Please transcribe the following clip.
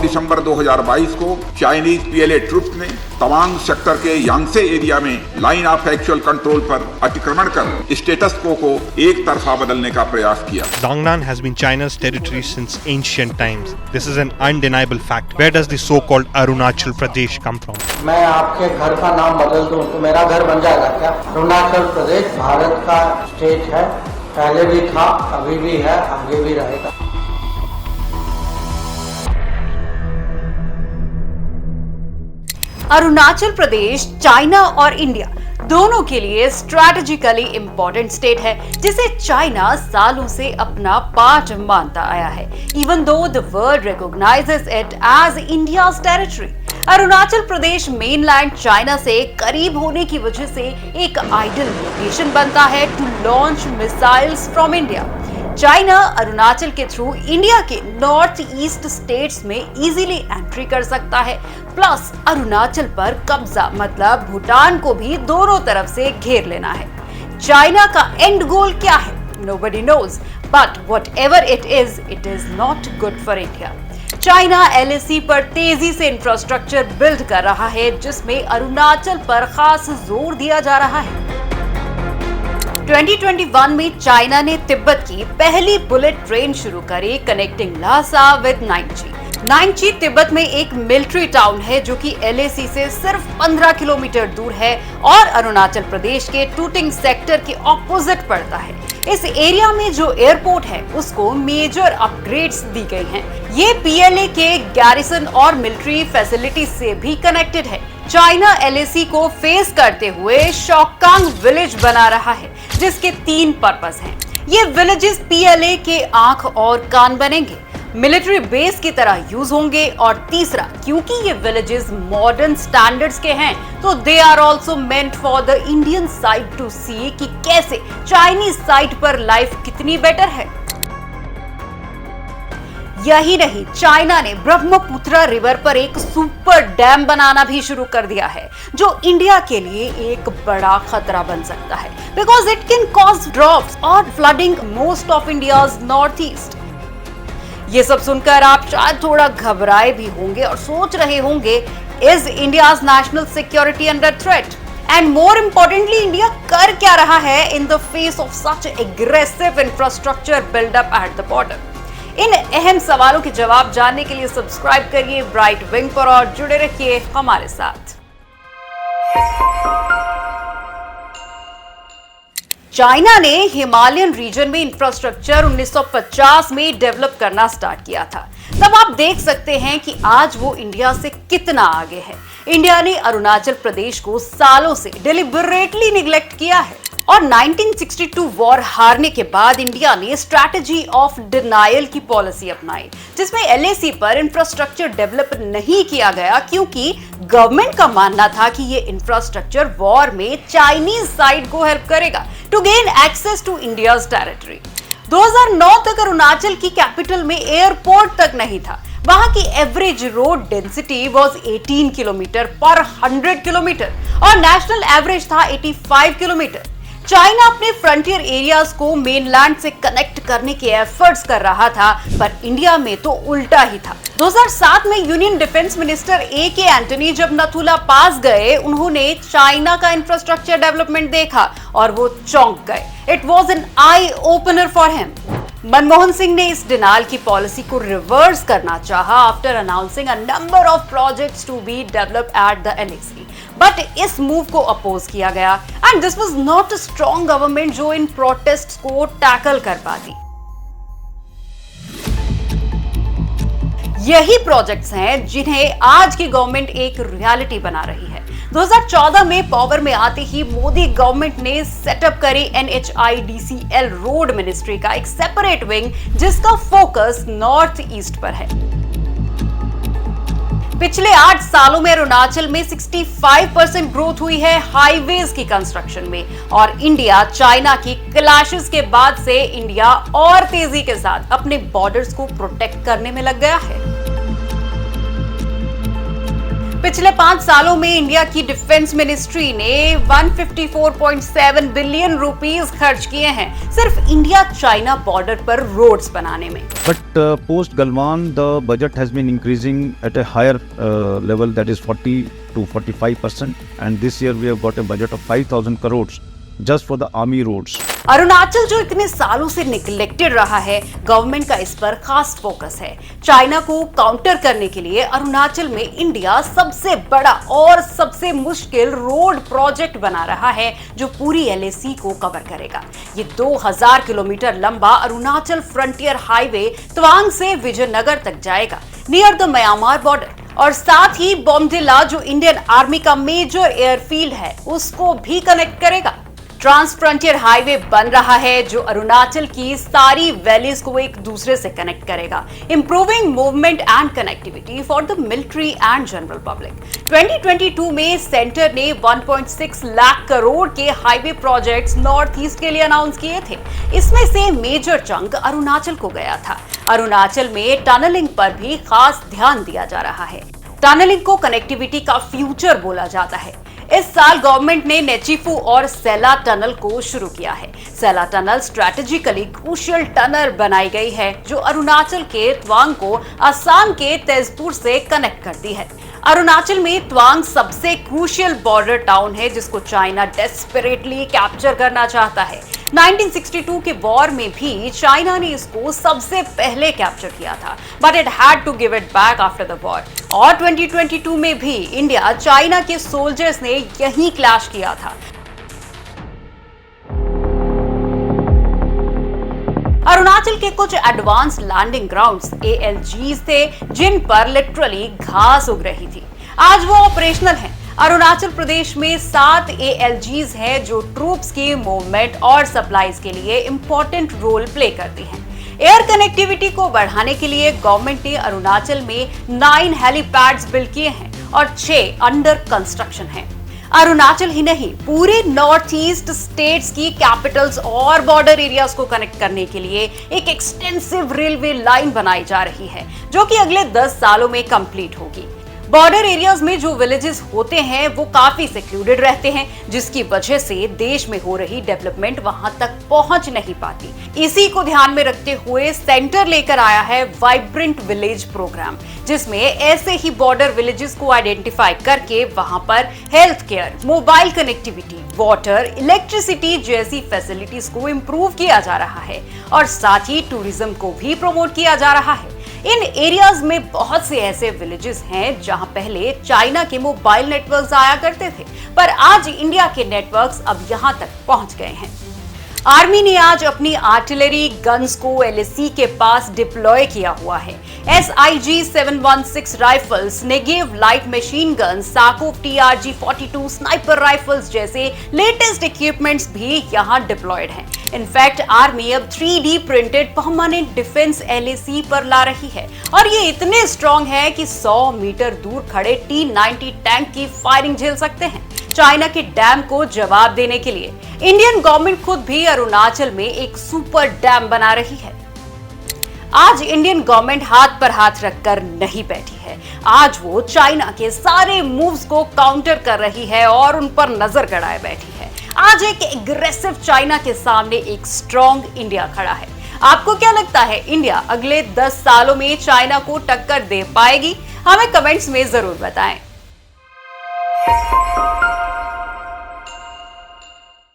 दिसंबर 2022 को Chinese PLA troops ने Tawang sector के यांगसे एरिया में लाइन ऑफ एक्चुअल कंट्रोल पर अतिक्रमण कर स्टेटस को एक तरफा बदलने का प्रयास किया। Dongnan has been China's territory since ancient times. This is an undeniable fact. Where does the so-called Arunachal Pradesh come from? मैं आपके घर का नाम बदल दूं तो मेरा घर बन जाएगा क्या? अरुणाचल प्रदेश भारत का स्टेट है, पहले भी था, अभी भी है, आगे भी रहेगा। अरुणाचल प्रदेश चाइना और इंडिया दोनों के लिए स्ट्रैटेजिकली इंपॉर्टेंट स्टेट है, जिसे चाइना सालों से अपना पार्ट मानता आया है, even though the world recognises it as India's territory. Arunachal Pradesh mainland China से करीब होने की वजह से एक आइडियल लोकेशन बनता है to launch missiles from India. China Arunachal के थ्रू इंडिया के नॉर्थ ईस्ट स्टेट्स में इजीली एंट्री कर सकता है। प्लस अरुणाचल पर कब्जा मतलब भूटान को भी दोनों तरफ से घेर लेना है। चाइना का एंड गोल क्या है? Nobody knows, but whatever it is not good for India. China LAC पर तेजी से इंफ्रास्ट्रक्चर बिल्ड कर रहा है, जिसमें अरुणाचल पर खास जोर दिया जा रहा है। 2021 में चाइना ने तिब्बत की पहली बुलेट ट्रेन शुरू करी, कनेक्टिंग ल्हासा विद नाइंची। नाइंची तिब्बत में एक मिलिट्री टाउन है जो कि LAC से सिर्फ 15 किलोमीटर दूर है और अरुणाचल प्रदेश के टूटिंग सेक्टर के ऑपोजिट पड़ता है। इस एरिया में जो एयरपोर्ट है उसको मेजर अपग्रेड्स दी गई हैं। ये PLA के गैरिसन और मिलिट्री फैसिलिटी से भी कनेक्टेड है। चाइना LAC को फेस करते हुए शॉकांग विलेज बना रहा है, जिसके 3 पर्पस हैं। ये विलेजेस PLA के आंख और कान बनेंगे, मिलिट्री बेस की तरह यूज होंगे, और तीसरा, क्योंकि ये विलेजेस मॉडर्न स्टैंडर्ड्स के हैं तो they are also meant for the Indian side to see कि कैसे चाइनीज साइड पर लाइफ कितनी बेटर है। यही नहीं, चाइना ने ब्रह्मपुत्र रिवर पर एक सुपर डैम बनाना भी शुरू कर दिया है, जो इंडिया के लिए एक बड़ा खतरा बन सकता है, because it can cause drops और flooding most of India's north east. ये सब सुनकर आप शायद थोड़ा घबराए भी होंगे और सोच रहे होंगे, is India's national security under threat? And more importantly, India कर क्या रहा है in the face of such aggressive infrastructure buildup at the border? इन अहम सवालों के जवाब जानने के लिए सब्सक्राइब करिए ब्राइट विंग पर और जुड़े रहिए हमारे साथ। चाइना ने हिमालयन रीजन में इंफ्रास्ट्रक्चर 1950 में डेवलप करना स्टार्ट किया था। तब आप देख सकते हैं कि आज वो इंडिया से कितना आगे है। इंडिया ने अरुणाचल प्रदेश को सालों से डिलिबरेटली निग्लेक्ट किया है और 1962 वॉर हारने के बाद इंडिया ने स्ट्रैटेजी ऑफ डिनायल की पॉलिसी अपनाई, जिसमें LAC पर इंफ्रास्ट्रक्चर डेवलप नहीं किया गया क्योंकि गवर्नमेंट का मानना था कि ये इंफ्रास्ट्रक्चर वॉर में चाइनीज साइड को हेल्प करेगा to gain access to India's territory. 2009 तक अरुणाचल की कैपिटल में एयरपोर्ट तक नहीं था। वहां की average road density was 18 kilometre पर 100 किलोमीटर और नेशनल एवरेज था 85 किलोमीटर। चाइना अपने फ्रंटियर एरियाज को मेनलैंड से कनेक्ट करने के एफर्ट्स कर रहा था, पर इंडिया में तो उल्टा ही था। 2007 में union defence minister AK Antony जब नथुला पास गए, उन्होंने चाइना का इंफ्रास्ट्रक्चर डेवलपमेंट देखा और वो चौंक गए। It was an eye opener for him. Manmohan Singh ने इस डिनायल की पॉलिसी को रिवर्स करना चाहा after announcing a number of projects to be developed at the LAC, but इस मूव को अपोज किया गया and this was not a strong government जो इन प्रोटेस्ट्स को टैकल कर पाती। यही प्रोजेक्ट्स हैं जिन्हें आज की गवर्नमेंट एक रियलिटी बना रही है। 2014 में पावर में आते ही मोदी गवर्नमेंट ने सेटअप करी NHIDCL रोड मिनिस्ट्री का एक सेपरेट विंग, जिसका फोकस नॉर्थ ईस्ट पर है। पिछले 8 सालों में अरुणाचल में 65% ग्रोथ हुई है हाईवेज की कंस्ट्रक्शन में, और इंडिया चाइना की क्लैशेस के बाद से इंडिया और तेजी के साथ अपने बॉर्डर्स को प्रोटेक्ट करने में लग गया है। पिछले 5 सालों में इंडिया की डिफेंस मिनिस्ट्री ने 154.7 बिलियन रुपीस खर्च किए हैं सिर्फ इंडिया चाइना बॉर्डर पर रोड्स बनाने में। But post Galwan, the budget has been increasing at a higher level, that is 40 to 45%. And this year we have got a budget of 5,000 crores just for the army roads. Arunachal जो इतने सालों से neglected रहा है, government का इस पर खास फोकस है। चाइना को काउंटर करने के लिए अरुणाचल में इंडिया सबसे बड़ा और सबसे मुश्किल रोड प्रोजेक्ट बना रहा है जो पूरी LAC को कवर करेगा। ये 2000 किलोमीटर लंबा अरुणाचल फ्रंटियर हाईवे तवांग से विजयनगर तक जाएगा, नियर द म्यांमार बॉर्डर, और साथ ही बोमडिला जो इंडियन आर्मी का मेजर एयरफील्ड है उसको भी कनेक्ट करेगा। ट्रांस फ्रंटियर हाईवे बन रहा है जो अरुणाचल की सारी वैलीज को एक दूसरे से कनेक्ट करेगा, improving movement and connectivity for the military and general public. 2022 में सेंटर ने 1.6 लाख करोड़ के हाईवे प्रोजेक्ट्स नॉर्थ ईस्ट के लिए अनाउंस किए थे। इसमें से मेजर चंक अरुणाचल को गया था। अरुणाचल में टनलिंग पर भी खास ध्यान दिया जा रहा है। टनलिंग को कनेक्टिविटी का फ्यूचर बोला जाता है। इस साल गवर्नमेंट ने नेचीफू और सेला टनल को शुरू किया है। सेला टनल स्ट्रैटेजिकली क्रूशियल टनल बनाई गई है जो अरुणाचल के तवांग को असम के तेजपुर से कनेक्ट करती है। अरुणाचल में तवांग सबसे क्रूशियल बॉर्डर टाउन है जिसको चाइना डेस्परेटली कैप्चर करना चाहता है। 1962 के वॉर में भी चाइना ने इसको सबसे पहले कैप्चर किया था, but it had to give it back after the war. और 2022 में भी इंडिया चाइना के सोल्जर्स ने यहीं क्लैश किया था। अरुणाचल के कुछ एडवांस लैंडिंग ग्राउंड्स ALGs थे जिन पर लिटरली घास उग रही थी। आज वो ऑपरेशनल हैं। अरुणाचल प्रदेश में 7 ALGs हैं जो ट्रूप्स की मूवमेंट और सप्लाईज के लिए इंपॉर्टेंट रोल प्ले करती हैं। एयर कनेक्टिविटी को बढ़ाने के लिए गवर्नमेंट ने अरुणाचल में 9 हेलीपैड्स बिल्ड किए हैं और 6 अंडर कंस्ट्रक्शन हैं। अरुणाचल ही नहीं, पूरे नॉर्थ ईस्ट स्टेट्स की कैपिटल्स और बॉर्डर एरियाज को कनेक्ट करने के लिए एक एक्सटेंसिव रेलवे लाइन बनाई जा रही है जो कि अगले 10 सालों में कंप्लीट होगी। बॉर्डर एरियाज में जो विलेजेस होते हैं वो काफी सिक्लूडेड रहते हैं जिसकी वजह से देश में हो रही डेवलपमेंट वहां तक पहुंच नहीं पाती। इसी को ध्यान में रखते हुए सेंटर लेकर आया है वाइब्रेंट विलेज प्रोग्राम जिसमें ऐसे ही बॉर्डर विलेजेस को आइडेंटिफाई करके वहां पर health care, mobile connectivity, water, electricity जैसी फैसिलिटीज को इम्प्रूव किया जा रहा है और साथ ही टूरिज्म को भी प्रमोट किया जा रहा है। इन एरियाज में बहुत से ऐसे विलेजेस हैं जहां पहले चाइना के मोबाइल नेटवर्क्स आया करते थे, पर आज इंडिया के नेटवर्क्स अब यहां तक पहुंच गए हैं। आर्मी ने आज अपनी आर्टिलरी गन्स को LAC के पास डिप्लॉय किया हुआ है। SIG 716 rifles, Negev light machine guns, Sako TRG-42 sniper rifles जैसे लेटेस्ट इक्विपमेंट्स भी यहां डिप्लॉयड हैं। इनफैक्ट आर्मी अब 3D printed permanent defence LAC पर ला रही है और ये इतने स्ट्रॉन्ग है कि 100 मीटर दूर खड़े T-90 टैंक की फायरिंग झेल सकते हैं। चाइना के डैम को जवाब देने के लिए इंडियन गवर्नमेंट खुद भी अरुणाचल में एक सुपर डैम बना रही है। आज इंडियन गवर्नमेंट हाथ पर हाथ रखकर नहीं बैठी है। आज वो चाइना के सारे मूव्स को काउंटर कर रही है और उन पर नजर गड़ाए बैठी है। आज एक एग्रेसिव चाइना के सामने एक स्ट्रॉन्ग इंडिया खड़ा है। आपको क्या लगता है, इंडिया अगले 10 सालों में चाइना को टक्कर दे पाएगी? हमें कमेंट्स में जरूर बताएं।